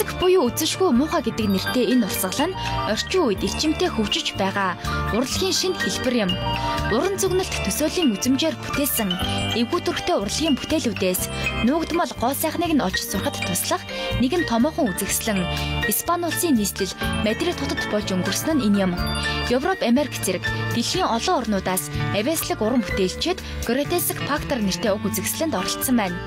Гротеск буюу үзэсгүй муухай гэдэг нэртэй энэ урсгал нь орчин үед эрчимтэй хөгжиж байгаа урлагийн шинэ хэлбэр юм. Уран зөгнөлт төсөөлийн үзмжээр бүтээсэн эвгүй төрхтэй урлагийн бүтээлүүдээс нуугдмал гоо сайхныг нь олж сурахад туслах нэгэн томоохон үзэгслэн Испани улсын нийслэл Мадрид хотод болж өнгөрсөн нь энэ юм. Европ, Америк зэрэг дэлхийн олон орнуудаас авиаслаг уран бүтээлчид Гротеск фактор нэртэй уг үзэгслэнд оролцсон байна.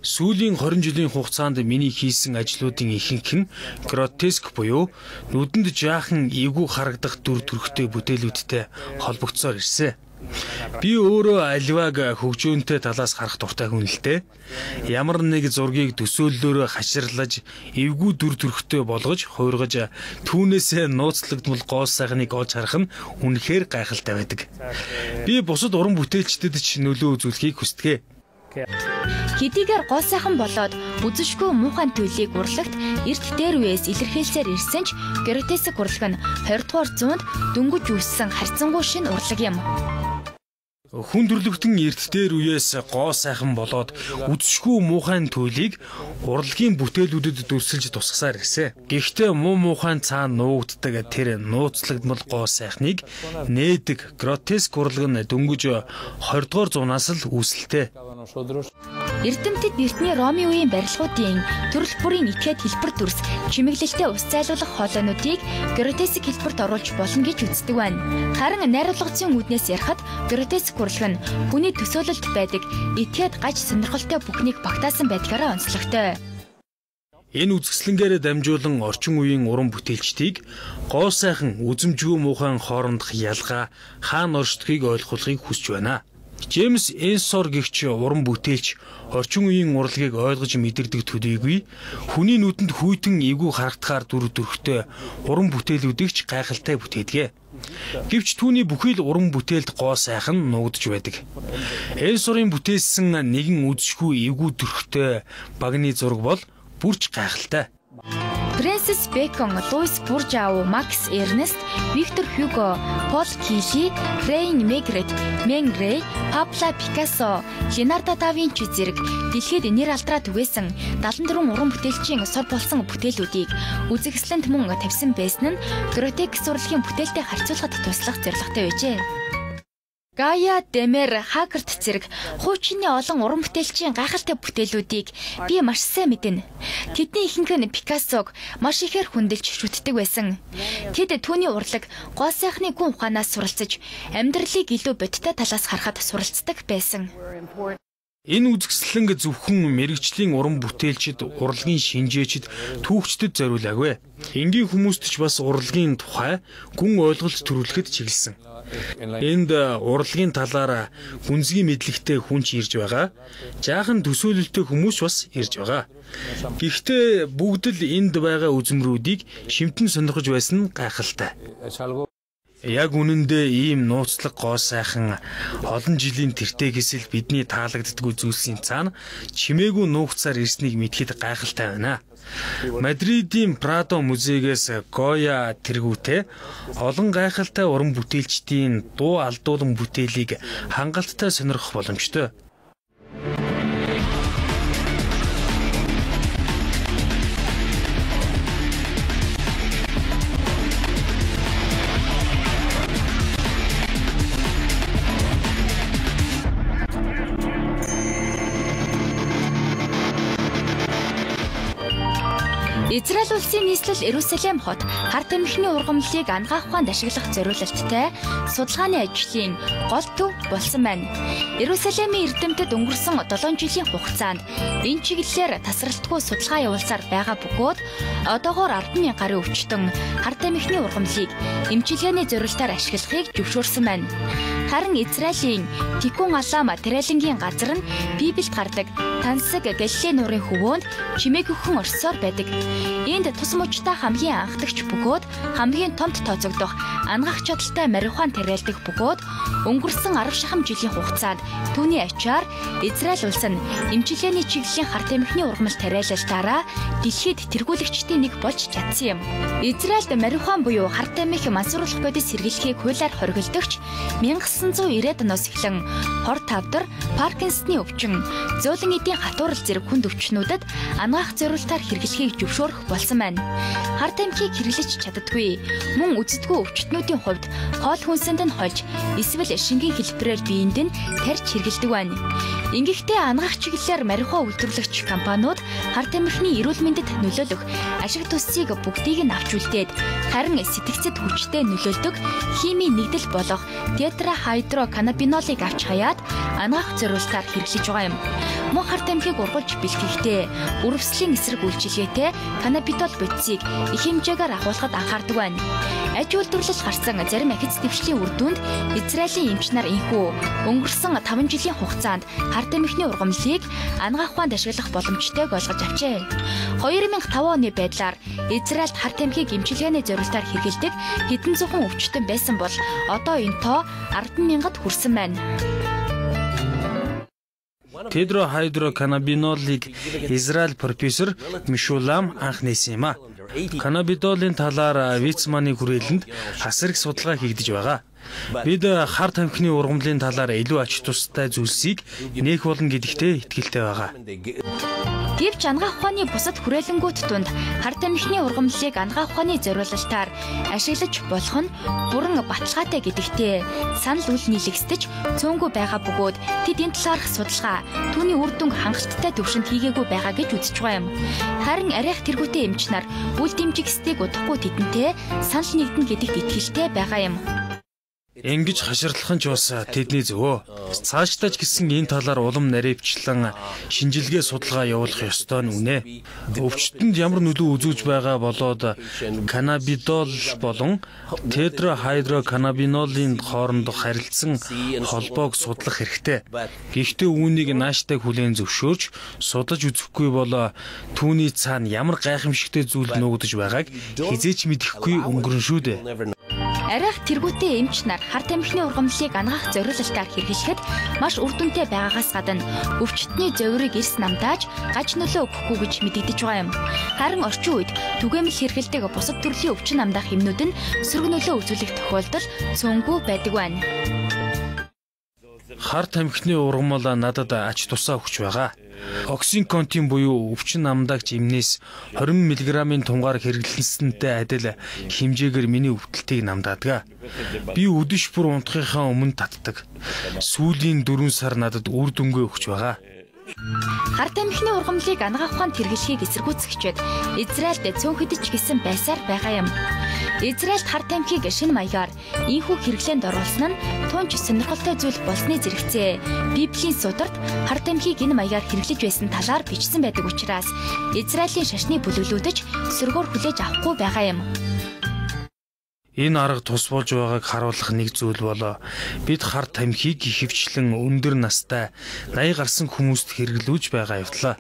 Сүүлийн 20 жилийн хугацаанд миний хийсэн ажлуудын ихэнх нь гротеск буюу нүдэнд жаахан эвгүй харагдах дүр төрхтэй бүтээлүүдтэй холбогдсоор ирсэн. Би өөрөө аливааг хөгжөөнтэй талаас харах дуртай хүн л дээ. Ямар нэг зургийг төсөөллөөрөө хаширлаж, эвгүй дүр төрхтэй болгож, хуургаж, түүнээсээ нууцлагдмал гоо сайхныг олж харах нь үнэхээр гайхалтай байдаг. Би бусад уран бүтээлчдэд ч нөлөө үзүүлэхийг хүсдэг. Хэдийгээр гоо сайхан болоод үзэсгүй муухай төлийг урлагт эрт дээр үеэс илэрхийлсээр ирсэн ч Гротеск урлаг нь 20 дугаар зуунд дөнгөж үүссэн харьцангуй шинэ урлаг юм. Хүн төрлөختөн эрт дээр үеэс гоо сайхан болоод үзэсгүй муухай төлийг урлагийн бүтээлүүдэд дүрсэлж тусгасаар ирсэн. Гэхдээ муухай цаана нуугддаг тэр нууцлагдмал гоо сайхныг нээдэг гротеск урлаг нь дөнгөж 20 дугаар зуунаас л үүсэлтэй. Эрдэмтэд эртний Ромын үеийн барилгуудын төрөл бүрийн ихэд хэлбэр дүрс чимэглэлтэй ус зайлуулах хоолойнуудыг гротеск хэлбэрт оруулж болно гэж үздэг байна. Харин найруулгацын үүднээс ярихад гротеск урлаг нь хүний төсөөлөлд байдаг ихэд гаж сонирхолтой бүхнийг багтаасан байдгаараа онцлогтой. Энэ үзэсгэлэнгээр дамжуулан орчин үеийн уран бүтээлчдийг гоо сайхан үзэмжгүй муухайн хоорондох ялгаа хаана оршдгийг ойлгохыг хүсэж байна. Джеймс Энсор гэгч уран бүтээлч орчин үеийн урлагийг ойлгож мэдэрдэг төдийгүй хүний нүдэнд хүйтэн эвгүй харагдахаар дүр төрхтэй уран бүтээлүүдийг ч гайхалтай бүтээдэг. Гэвч түүний бүхий л уран бүтээлд гоо сайхан нуугдж байдаг. Энсорын бүтээсэн нэгэн үзэсгүй эвгүй төрхтэй багны зураг бол бүрч гайхалтай. Фрэнсис Бэкон, Луис Буржаав, Макс Эрнест, Виктор Хьюго, Пол Кили, Рейн Мегрет, Мен Рэй, Пабло Пикассо, Леонардо да Винчи зэрэг дэлхийд нэр алдраа түгээсэн 74 уран бүтээлчийн сор болсон бүтээлүүдийг үзэсгэлэнт мөн тавьсан байсан нь гротеск урлагийн бүтээлтэй харьцуулахад туслах зорилготой байжээ. Гая Демер Хагерт зэрэг хуучны олон уран бүтээлчийн гайхалтай бүтээлүүдийг би маш сайн мэднэ. Тэдний ихэнх нь Пикассог маш ихээр хүндэлж шүтдэг байсан. Тэд түүний урлаг гоо сайхны гүн ухаанаас суралцж амьдралыг илүү бодиттой талаас харахад суралцдаг байсан. Энэ үзэсгэлэнг зөвхөн мэрэгжлийн уран бүтээлчид, урлагийн шинжээчид, түүхчдэд зориулаагүй. Энгийн хүмүүст ч бас урлагийн тухай гүн ойлголт төрүүлэхэд чиглэсэн. Энд урлагийн талаар гүнзгий мэдлэгтэй хүн ч ирж байгаа. Жаахан төсөөлөлтэй хүмүүс бас ирж байгаа. Гэхдээ бүгд л энд байгаа үзмрүүдийг шимтэн сонирхож байсан нь гайхалтай. Яг үнэндээ ийм нууцлаг гоо сайхан олон жилийн тэртээгээс л бидний таалагддаггүй зүйлсийн цаана чимээгүй нуугцаар ирснийг мэдхэд гайхалтай байна. Мадридын Прадо музейгээс Гоя тэргүүтээ олон гайхалтай уран бүтээлчдийн дуу алдуулан бүтээлийг хангалттай сонирхох боломжтой. Израиль улсын нийслэл Иерусалим хот харт эмхний ургамлыг ангаах ухаанд ашиглах зориулалттай судалгааны ажлын гол төв болсон байна. Иерусалимын эрдэмтэд өнгөрсөн 7 жилийн хугацаанд энэ чиглэлээр тасралтгүй судалгаа явуулсаар байгаа бөгөөд одоогоор 10,000 гаруй өвчтөн харт эмхний ургамлыг эмчилгээний зорилтоор ашиглахыг зөвшөөрсөн байна. Харин Израилийн Тикун Алам Трэлингийн газар нь Библиэд гардаг Тансаг Галилей нуурын хөвөөнд чимээг өхөн орсоор байдаг. Энд тус мужтай хамгийн анхдагч бөгөөд хамгийн томд тооцогдох ангаах чадaltaй марихуан тариалдаг бөгөөд өнгөрсөн 10 шахам жилийн хугацаанд түүний ачаар Израиль улс нь эмчилгээний чиглэлийн харт эмхний ургамал тариалалтаараа дэлхийд тэргүүлэгчдийн нэг болж чадсан юм. Израильд марихуан буюу харт эмх мансууруулах бодис сэргийлэхийг хуулиар хоригдогч 1990-ад оноос эхлэн хор тавдар, Паркинсны өвчин, зөөлөн эдийн хатуурал зэрэг хүнд өвчнүүдэд анагаах зориултаар хэрэглэхийг зөвшөөрөх болсон байна. Хар тамхиг хэрэглэж чаддаггүй, мөн үздэггүй өвчтнүүдийн хувьд хоол хүнсэнд нь хольж, эсвэл шингийн хэлбэрээр биеинд нь тарьж хэрэглэдэг байна. Ингэхдээ анагаах чиглэлээр марихуа үйлдвэрлэгч компаниуд хар тамхины эрүүл мэндэд нөлөөлөх ашиг тусыг бүгдийг нь авч үлдээд, харин сэтгцэд хүчтэй нөлөөлдөг химийн нэгдэл болох тетрахайдроканабинолыг авч хаяад анагаах зориултаар хэрэглэж байгаа юм. Мөн хар тамхиг ургуулж бэлтгэхдээ үрвслийн эсрэг үйлчилгээтэй каннабидол бодисыг их хэмжээгээр агуулгад анхаардаг байна. Аж үйлдвэрлэл гарсан зарим ахиц дэвшлийн үр дүнд Израилийн эмч нар энхүү өнгөрсөн 5 жилийн хугацаанд хар тамхины ургамлыг анагаах ухаанд ашиглах боломжтойг олгож авчээ. 2005 оны байдлаар Израильд хар тамхиг эмчилгээний зорилтоор хэрэглэдэг хэдэн зуун өвчтөн байсан бол одоо энэ тоо 10,000-д хүрсэн байна. Тетрахайдроканабинолыг Израиль профессор Мишулам анх нээсэн юм а. Каннабидолын талаар Вицманы хүрээлэнд асар их судалгаа хийгдэж байгаа. Бид хар тамхины ургамлын талаар илүү ач тустай зүйлсийг нээх болно гэдэгтээ итгэлтэй байгаа. Гэвч анагаах ухааны бусад хүрээлэнгүүд тунд хар тамхины ургамлыг анагаах ухааны зориулалтаар ашиглаж болох нь бүрэн баталгаатай гэдэгтээ санал үл нийлэгсдэж цөөнгүй байгаа бөгөөд тэд энэ талаарх судалгаа түүний үр дүн хангалттай төвшөнд хийгээгүй байгаа гэж үзэж байгаа юм. Харин арайх тэргүүтэй эмч нар үл дэмжигсдийг удахгүй тэдэнтэй санал нэгдэн гэдэгт итгэлтэй байгаа юм. Ингэж хаширлах нь ч бас тэдний зөвөө. Цаашдаа ч гэсэн энэ талаар улам наривчлан шинжилгээ судалгаа явуулах ёстой нь үнэ. Өвчтөнд ямар нөлөө үзүүлж байгаа болоод каннабидол болон тетрахайдроканабинолын хоорондох харилцсан холбоог судлах хэрэгтэй. Гэхдээ үүнийг нааштай хүлээн зөвшөөрч судалж үзэхгүй бол түүний цаана ямар гайхамшигтай зүйл нуугдж байгааг хизээч мэдэхгүй өнгөрөн шүү дээ. Арайх тэргүүтэй эмч нар хар тамхины ургамлыг анагаах зориулалтаар хэрэглэхэд маш үр дүнтэй байгаагаас гадна өвчтний зовирыг эрс намдааж гаж нөлөө өгөхгүй гэж мэдэгдэж байгаа юм. Харин орчин үед түгээмэл хэрэглэдэг бусад төрлийн өвчин намдаах эмнүүд нь сөрөг нөлөө үзүүлэх тохиолдол цөөнгүй байдаг байна. Хар тамхины ургамал надад ач тусаа өгч байгаа. Оксиконтин буюу өвчин намдагч эмнээс 20 мг-ийн тунгаар хэрэглэнсэнтэй адил хэмжээгээр миний өвдөлтийг намдаадаг. Би өдөш бүр унтахынхаа өмнө татдаг. Сүүлийн 4 сар надад үр дүнгээ өгч байгаа. Хар тамхины ургамлыг анагаах ухаанд хэрэглэхийг эсэргүүцэгчид Израильд цөөнхөдөж гисэн байсаар байгаа юм. Израильд хар тамхиг шинэ маягаар ийхүү хэрэглээнд оруулсан нь тунч сонирхолтой зүйл болсны зэрэгцээ. Библийн сударт хар тамхиг энэ маягаар хэрэглэж байсан талаар бичсэн байдаг учраас Израилийн шашны бүлэглүүдэж сөргөөр хүлээж авахгүй байгаа юм. Энэ арга тус болж байгааг харуулах нэг зүйл бол бид хар тамхиг ихэвчлэн өндөр настай 80 гарсан хүмүүст хэрэглүүлж байгаа явдлаа.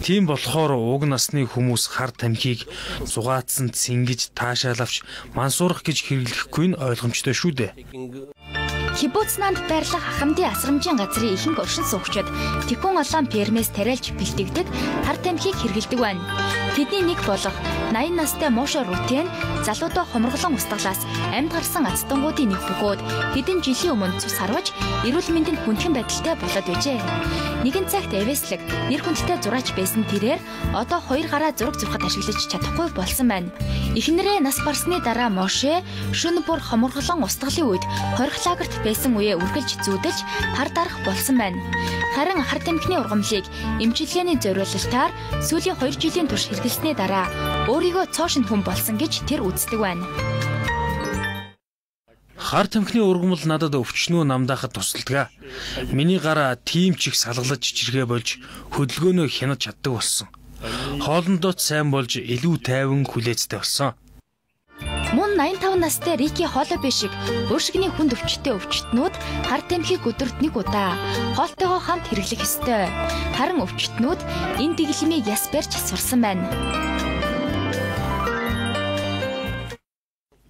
Тийм болохоор уг насны хүмүүс хар тамхиг зугаатсан цингэж таашаалавч мансуурах гэж хэрэглэхгүй нь ойлгомжтой шүү дээ. Кибуцнанд байрлах ахмадын асрамжийн газрын ихэнх оршин суугчид Тикун улаан пермээс тариалж бэлтгэдэг хар тамхиг хэрэглэдэг байна. Тэдний нэг болох 80 настай Моше Рутен залуудаа хомроглон устгалаас амьд гарсан ацтангуудын нэг бөгөөд хэдэн жилийн өмнө цус харваж эрүүл мэндэнд хүндхэн байдалтай болоод байжээ. Нэгэн цагт эвэслэг нэр хүндтэй зураач байсан тэрээр одоо 2 гараа зураг зурхад ашиглаж чадахгүй болсон байна. Эхнэрээ нас барсны дараа Моше шөнө бүр хомроглон устгалын үед хорих лагерт байсан үеэ үргэлж зүүдэлж хар дарах болсон байна. Харин хар тамхины ургамлыг эмчилгээний зориулалтаар сүүлийн 2 жилийн турш хэрэглэсний дараа өөрийгөө цоошин хүн болсон гэж тэр үздэг байна. Хар тамхины ургамал надад өвчнөө намдаахад тусалдаг. Миний гараа тийм ч их салгалж чичиргээ болж хөдөлгөөнөө хянаж чаддаг болсон. Хоолндоо сайн болж илүү тайван хүлээцтэй болсон. Мөн 85 настай Рики Холобе шиг өөршигний хүнд өвчтөй өвчтнүүд хар тамхиг өдөрт 1 удаа хоолтойгоо хамт хэрэглэх ёстой. Харин өвчтнүүд энэ дэглэмийг яс барьж сурсан байна.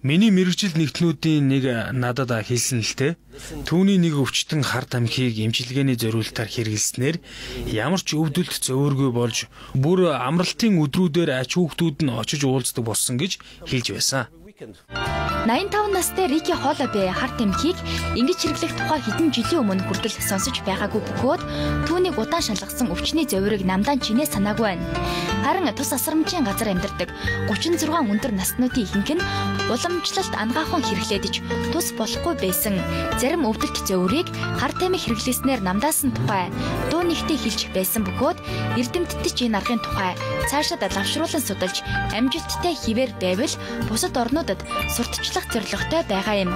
Миний мэрэгжил нэгтнүүдийн нэг надад хэлсэн л те. Түүний нэг өвчтөн хар тамхиг эмчилгээний зориулалтаар хэрэглэснээр ямар ч өвдөлт зөөргүй болж бүр амралтын өдрүүдээр ач хүүхдүүд нь очиж уулздаг болсон гэж хэлж байсан. 85 настай Рики Холлобей харт эмхийг ингэж хэрэглэх тухай хэдэн жилийн өмнө хүртэл сонсож байгаагүй бөгөөд түүнийг удаан шалгасан өвчний зовирыг намдаан чинээ санаагүй байна. Харин тус асрамжийн газар амьдардаг 36 өндөр наснуудын ихэнх нь уламжлалт ангаахан хэрэглээдэж тус болохгүй байсан зарим өвдөлт зовирыг харт эмх хэрэглэснээр намдаасан тухай дуу нэгтээ хэлж байсан бөгөөд эрдэмтдэж энэ аргын тухай цаашид лавшруулан судалж амжилттай хിവэр байвал бусад орнуудад сурталчлах зорилготой байгаа юм.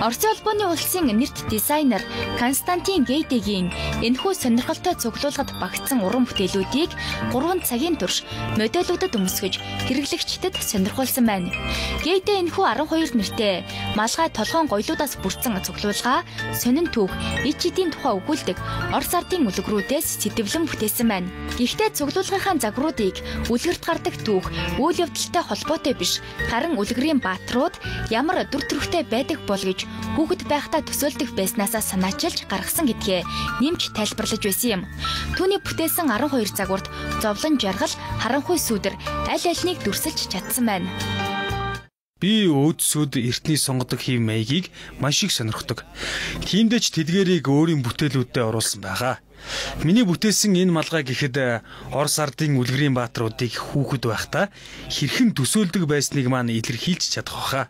Орсын улбооны улсын нэрт дизайнер Константин Гейдегийн энэхүү сонирхолтой цуглуулгад багтсан уран бүтээлүүдийг 3 цагийн турш модельүүдэд өмсгөж хэрэглэгчдэд сонирхуулсан байна. Гейде энэхүү 12 нэртэй малгай толгоон гоёлуудаас бүрдсэн цуглуулгаа сонин түүх, ич эдийн тухай өгүүлдэг Орос ардын үлгэрүүдээс сэтгэвлэн бүтээсэн байна. Гэхдээ цуглуулгынхаа загваруудыг үлгэрт гардаг түүх үйл явдалтай холбоотой биш, харин үлгэрийн бааtruуд ямар дүр төрхтэй байдаг бол гэж хүүхэд байхдаа төсөөлдөг байснаасаа санаачилж гаргасан гэдгээ нэмж тайлбарлаж байсан юм. Түүний бүтээсэн 12 загварт зовлон жаргал, харанхуй сүдэр аль альнийг дүрсэлж чадсан байна. Би өөдсөд эртний сонгодог хэв маягийг маш их сонирхдог. Тиймдээч тэдгээрийг өөрийн бүтээлүүдэд оруулсан байгаа. Миний бүтээсэн энэ малгай гэхэд Орос ардын үлгэрийн бааtruудыг хүүхэд байхдаа хэрхэн төсөөлдөг байсныг маань илэрхийлж чадах баха.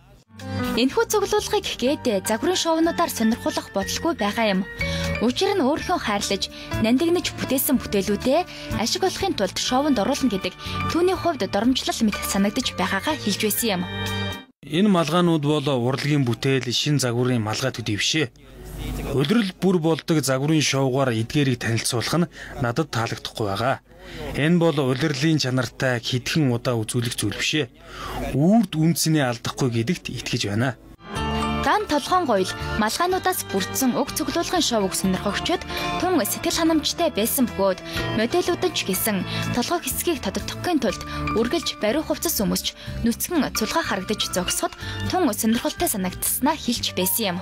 Энэхүү цуглуулгыг Гейде загварын шоунуудаар сонирхуулах бодолгүй байгаа юм. Учир нь өөрийнхөө хайрлаж, нандинаж бүтээсэн бүтээлүүдээ ашиг олохын тулд шоунд оруулна гэдэг түүний хувьд доромжлол мэт санагдаж байгаагаа хэлж байсан юм. Энэ малгаанууд бол урлагийн бүтээл, шин загварын малгай төдий бишээ. Улирал бүр болдог загварын шоугаар эдгээрийг танилцуулах нь надад таалагдахгүй байгаа. Энэ бол улирлын чанартай хэдхэн удаа үзүүлэх зүйл бишээ. Үрд үнцнийг алдахгүй гэдэгт итгэж байна. Дан толгоон гоёл малгайнуудаас бүрдсэн уг цуглуулгын шоуг сонирхогчид тун сэтгэл ханамжтай байсан бөгөөд модельүүдэн ч гэсэн толгой хэсгийг тодорхойлохын тулд үргэлж бариу хувцас өмсч нүцгэн цулгаа харагдаж зогсоход тун сонирхолтой санагдсанаа хэлж байсан юм.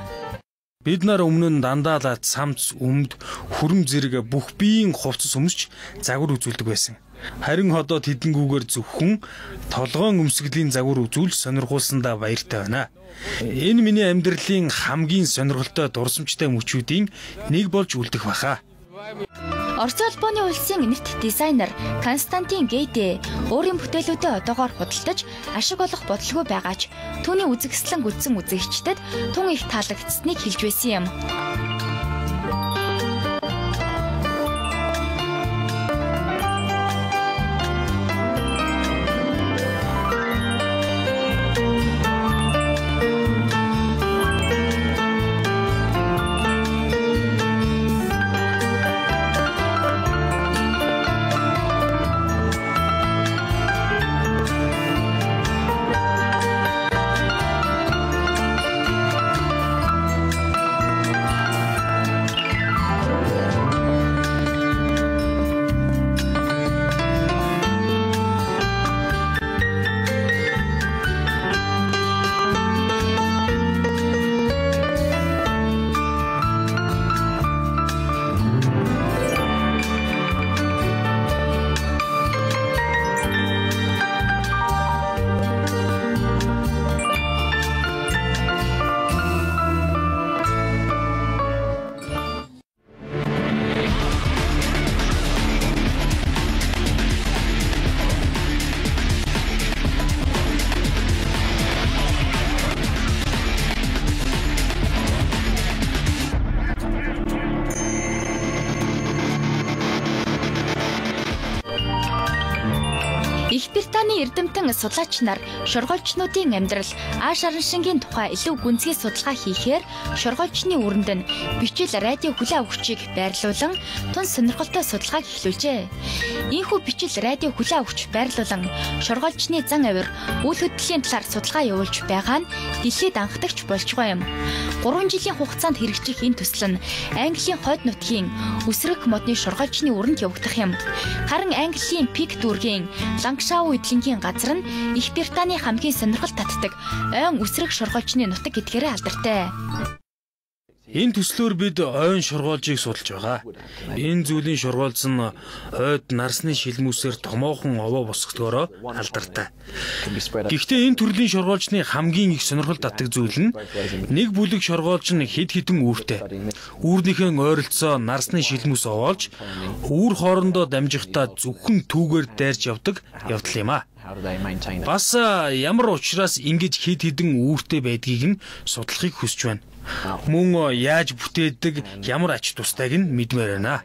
Бид нар өмнө нь дандаа л цамц, өмд, хүрм зэрэг бүх биеийн хувцас өмсч загвар үзүүлдэг байсан. Харин одоо тэдэнгүүгээр зөвхөн толгоон өмсгөлийн загвар үзүүл сонирхуулсандаа баяртай байна. Энэ миний амьдралын хамгийн сонирхолтой дурсамжтай мөчүүдийн нэг болж үлдэх баха. Орсын улбооны улсын нэрт дизайнер Константин Гейде өөрийн бүтээлүүдэд одоогоор худалдаж ашиг олох бодолгүй байгаач түүний үзэгслэн гүйтсэн үзэгчдэд тун их таалагдсныг хэлж байсан юм. эрдэмтэн судлаач нар шоргоолжнуудын амьдрал ааш араншингийн тухай илүү гүнзгий судалгаа хийхээр шоргоолжны үүрэнд нь бичил радио хүлээн авахчийг байрлуулан тун сонирхолтой судалгааг эхлүүлжээ. Ийхүү бичил радио хүлээн авахч байрлуулан шоргоолжны зан авир үйл хөдлөлийн талаар судалгаа явуулж байгаа нь дэлхийд анхдагч болж байгаа юм. 3 жилийн хугацаанд хэрэгжих энэ төсөл нь Английн хойд нутгийн үсрэг модны шоргоолжны үүрэнд явагдах юм. Харин Английн Пик дүүргийн Лангшау эдлэнгийн газар нь Их Британий хамгийн сонирхол татдаг ойн үсрэг шоргоолжны нутаг гэдгээрээ алдартай. Энэ төслөөр бид ойн шоргоолжийг судалж байгаа. Энэ зүйлийн шоргоолж нь ойд нарсны шилмүүсээр томоохон овоо босгдгоороо алдартай. Гэхдээ энэ төрлийн шоргоолжны хамгийн их сонирхол татдаг зүйл нь нэг бүлэг шоргоолж нь хэд хэдэн үүртэй. Үүрнийхэн ойролцоо нарсны шилмүүс овоолж үүр хоорондоо дамжихдаа зөвхөн түүгээр дайрч явдаг явдал юм а. Бас ямар учраас ингэж хэд хэдэн үүртэй байдгийг нь судлахыг хүсэж байна. Мөн яаж бүтээдэг, ямар ач тустай нь мэдмээр байна.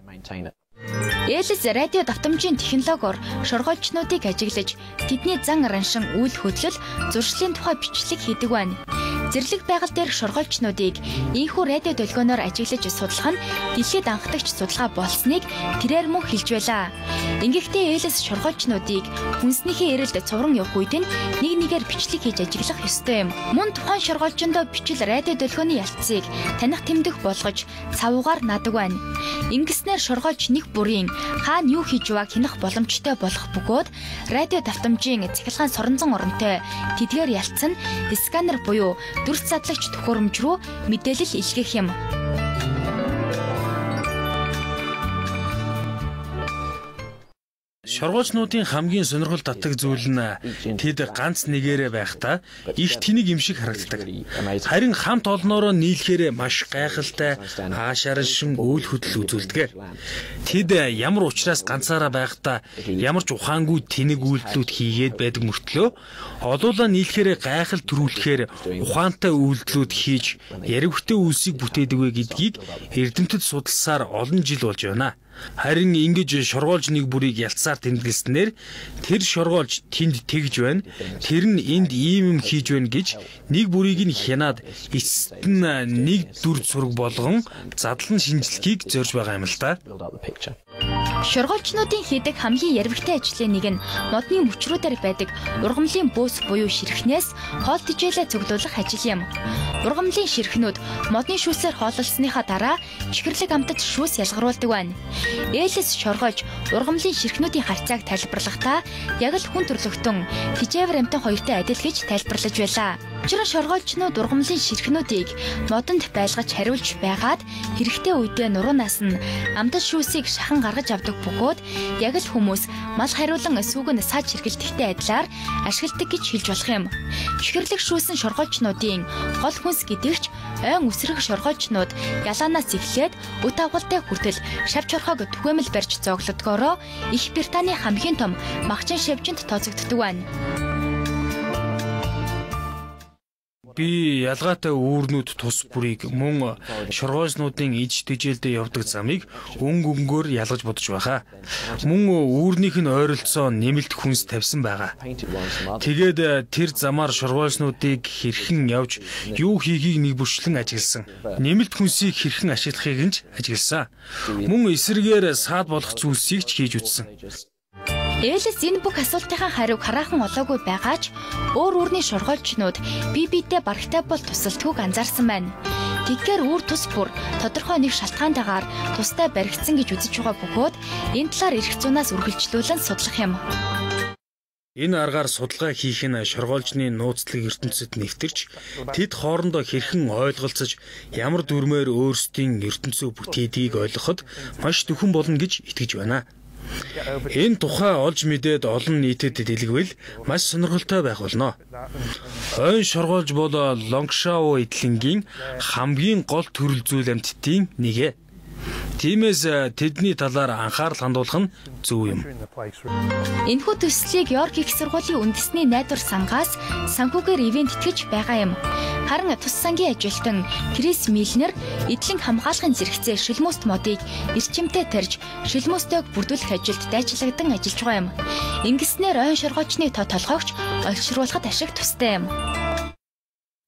Элис радио давтамжийн технологиор шоргоолжнуудыг ажиглаж тэдний зан араншин үйл хөдлөл зуршлын тухай бичлэг хийдэг байна. Зэрлэг байгаль дээрх шоргоолжнуудыг ийхүү радио долгионоор ажиглаж судлах нь дэлхийд анхдагч судалгаа болсныг тэрээр мөн хэлж байлаа. Ингэхдээ Элис шоргоолжнуудыг хүнснийхээ эрэлд цувран явах үед нь нэг нэгээр бичлэг хийж ажиглах ёстой юм. Мөн тухайн шоргоолжиндоо бичил радио долгионы ялцыг таних тэмдэг болгож цавуугаар наадаг байна. Ингэснээр шоргоолж нэг бүрийн хаана юу хийж байгааг хянах боломжтой болох бөгөөд радио давтамжийн цахилгаан соронзон оронтой тэдгээр ялц нь сканер буюу дүрс задлагч төхөөрөмж рүү мэдээлэл илгээх юм. Шоргоолжнуудын хамгийн сонирхол татдаг зүйл нь тэд ганц нэгээрээ байхдаа их тэнэг юм шиг харагддаг. Харин хамт олноороо нийлэхээр маш гайхалтай ааш араншин үйл хөдлөл үзүүлдэг. Тэд ямар учраас ганцаараа байхдаа ямар ч ухаангүй тэнэг үйлдэлүүд хийгээд байдаг мөртлөө олуулаа нийлэхээр гайхал төрүүлэхээр ухаантай үйлдэлүүд хийж яригвхтэй үйлсийг бүтээдэг вэ гэдгийг эрдэмтэд судалсаар олон жил болж байна. Харин ингэж шоргоолж нэг бүрийг ялцаар тэмдэглэснээр тэр шоргоолж тэнд тэгж байна. Тэр нь энд ийм юм хийж байна гэж нэг бүрийг нь хянаад эцэст нь нэг дүр зураг болгон задлан шинжилгээг зорж байгаа юм л да. Шоргоолжнуудын хийдэг хамгийн ярвигтай ажлын нэг нь модны мөчрүүдээр байдаг ургамлын бөөс буюу ширхнээс хоол тэжээлээ цуглуулах ажил юм. Ургамлын ширхнүүд модны шүүсээр хооллолсныхаа дараа чихэрлэг амтад шүүс ялгаруулдаг байна. Элис шоргоолж ургамлын ширхнүүдийн харьцааг тайлбарлахдаа яг л хүн төрлөختөн хижээвэр амтан хоёртой адил гэж тайлбарлаж байлаа. Учир нь шоргоолжнууд ургамлын ширхнүүдийг модонд байлгаж хариулж байгаад хэрэгтэй үедээ нуруунаас нь амтад шүүсийг шахан гаргаж авдаг бөгөөд яг л хүмүүс мал хариулан сүүг нь саад ширхэлдэхтэй адилаар ашигладаг гэж хэлж болох юм. Чихэрлэг шүүсэн шоргоолжнуудын гол хүнс гэдэгч ойн үсрэг шоргоолжнууд ялаанаас эхлээд үт авгалтай хүртэл шавж орхог түгээмэл барьж зоглодгоороо Их Британий хамгийн том махчин шавжинд тооцогддог байна. Би ялгаатай үүрнүүд тус бүрийг мөн шоргоолжнуудын иж тэжээлдээ явдаг замыг өнгөөр ялгаж бодож байгаа. Мөн үүрнийх нь ойролцоо нэмэлт хүнс тавьсан байгаа. Тэгээд тэр замаар шоргоолжнуудыг хэрхэн явж юу хийхийг нэг бүрчлэн ажигласан. Нэмэлт хүнсийг хэрхэн ашиглахыг нь ажигласан. Мөн эсрэгээр саад болох зүйлсийг ч хийж үзсэн. Элис энэ бүх асуултынхаа хариуг хараахан олоогүй байгаа ч өөр үүрний шоргоолжнууд бие биедээ барагтай бол тусалдгүйг анзаарсан байна. Тэгэхээр үүр тус бүр тодорхой нэг шалтгаантайгаар тустай баригдсан гэж үзэж байгаа бөгөөд энэ талаар эрх зүйнаас үргэлжлүүлэн судлах юм. Энэ аргаар судалгаа хийх нь шоргоолжны нууцлаг ертөнцид нэвтэрч тэд хоорондоо хэрхэн ойлголцож ямар дүрмээр өөрсдийн ертөнцөө бүтээдгийг ойлгоход маш төхөн болно гэж итгэж байна. Энэ тухай олж мэдээд олон нийтэд дэлгвэл маш сонирхолтой байх болно. Ойн шоргоолж бол Лангшау эдлэнгийн хамгийн гол төрөл зүйл амьтдын нэг. Тиймээс тэдний талаар анхаарал хандуулах нь зөв юм. Энэхүү төслийг Йорк их сургуулийн үндэсний найдвар сангаас санхүүгээр ивент итгэж байгаа юм. Харин тус сангийн ажилтан Крис Милнер эдлэн хамгаалахын зэрэгцээ шилмөст модыг эрчимтэй тарьж шилмөстөг бүрдүүлэх ажилд дайчлагдан ажиллаж байгаа юм. Ингэснээр ойн шоргоочны тоо толгойгч олшруулахад ашиг тустай юм.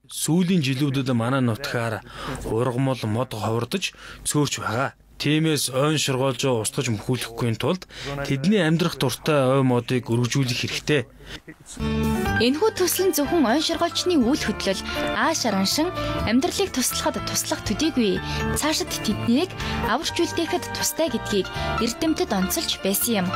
Сүүлийн жилүүдэд манай нутгаар ургамал мод ховордож цөөрч байгаа. Тиймээс ойн шоргоолжоо устгаж мөхүүлэхгүй тулд тэдний амьдрах дуртай ой модыг өргөжүүлэх хэрэгтэй. Энэхүү төсөл нь зөвхөн ойн шоргоолчны үйл хөдлөл ааш араншин амьдралыг туслахад туслах төдийгүй цаашид тэднийг аварч үлдээхэд тустай гэдгийг эрдэмтэд онцолж байсан юм.